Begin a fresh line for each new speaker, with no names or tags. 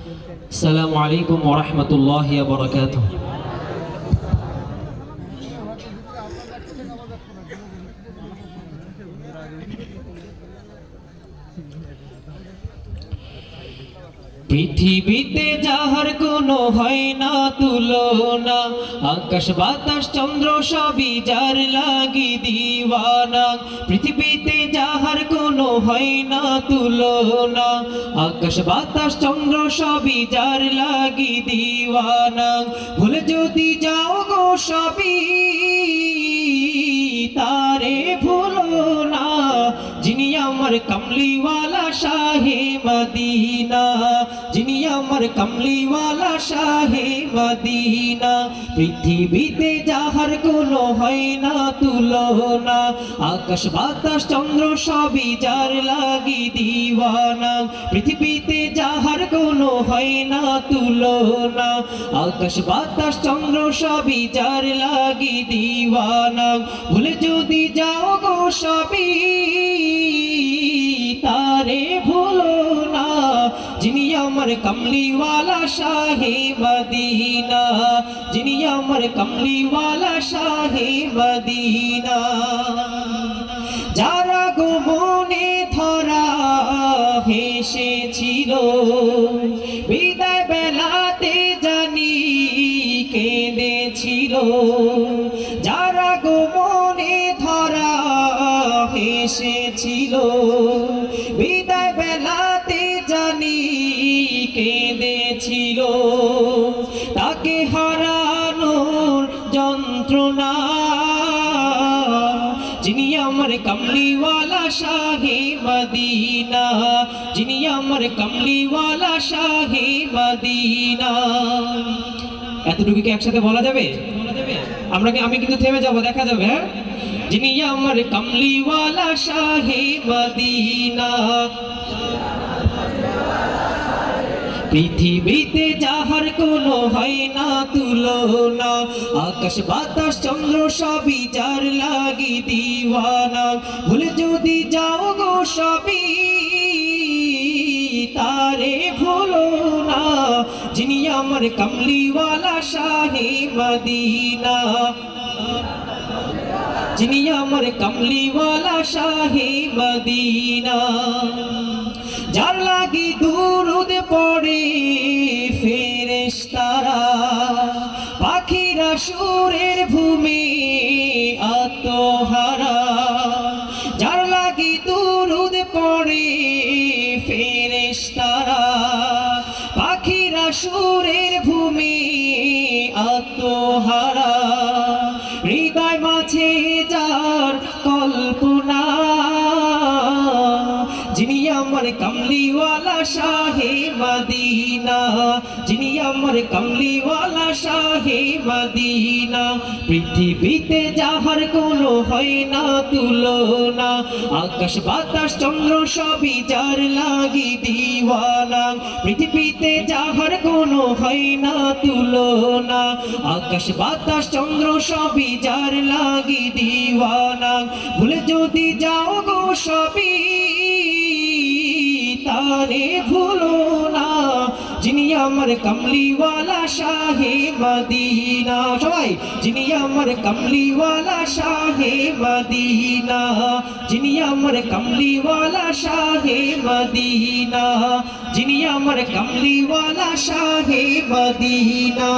আসসালামু আলাইকুম ওয়া রাহমাতুল্লাহি ওয়া বারাকাতুহু। পৃথিবীতে যাহার কোনো হয় না তুলনা, আকাশ বাতাস চন্দ্র সবই যার লাগি দিওয়ানা। পৃথিবীতে যাহার কোনো হয় না তুলনা, আকাশ বাতাস চন্দ্র সবই যার লাগি দিওয়ানা। ভুলে যদি যাও গো সবই তারে ভুলো না, যিনি আমার কমলিওয়ালা শাহে মদিনা, যিনি আমার কমলিওয়ালা শাহে মদিনা। পৃথিবীতে যাহার কোনো হয় না তুলনা, আকাশ বাতাস চন্দ্র সবই যার লাগি দিওয়ানা। পৃথিবীতে যাহার কোনো হয় না তুলনা, আকাশ বাতাস চন্দ্র সবই যার লাগি দিওয়ানা। ভুলে যদি যাও গো সবই তারে ভুলো না, যিনি আমার কমলিওয়ালা শাহে মদিনা, যিনি আমার কমলিওয়ালা শাহে মদিনা। যারা গো মনে ধরা হেসেছিল, বিদায় বেলাতে জানি কেঁদেছিল। যারা গো মনে ধরা হেসেছিল, বিদায় বেলাতে জানি কেঁদেছিল। তাকে হারানোর যন্ত্রণা, যিনি আমার কমলিওয়ালা শাহে মদিনা, যিনি আমার কমলিওয়ালা শাহে মদিনা। এতটুকু কি একসাথে বলা যাবে? আমি কিন্তু থেমে যাব, দেখা যাবে। হ্যাঁ, যিনি আমার কমলিওয়ালা শাহে মদিনা। পৃথিবীতে যাহার কোনো হয় না তুলনা, আকাশ বাতাস চন্দ্র সবই যার লাগি দিওয়ানা। ভুলে যদি যাও গো সবই তারে ভুলো না, যিনি আমার কমলিওয়ালা শাহে মদিনা, যিনি আমার কমলিওয়ালা শাহে মদিনা। যার লাগি দুরুদ পড়ে ফেরেশতারা, পাখিরা সুরের ভূমি আত্মহারা। যার লাগি দুরুদ পড়ে ফেরেশতারা, পাখিরা সুরের ভূমি আত্মহারা। হৃদয় মাঝে যার কল্পনা, যিনি আমার কমলিওয়ালা শাহে মদিনা, যিনি আমার কমলিওয়ালা শাহে মদিনা। পৃথিবীতে যাহার কোনো হয় না তুলনা, আকাশ বাতাস চন্দ্র সবই যার লাগি দিওয়ানা। পৃথিবীতে যাহার কোনো হয় না তুলনা, আকাশ বাতাস চন্দ্র সবই যার লাগি দিওয়ানা। ভুলে যদি যাও গো সবই তারে ভুলো না, যিনি আমার কমলিওয়ালা শাহে মদিনা। সবাই, যিনি আমার কমলিওয়ালা শাহে মদিনা, যিনি আমার কমলিওয়ালা শাহে মদিনা, যিনি আমার কমলিওয়ালা শাহে মদিনা।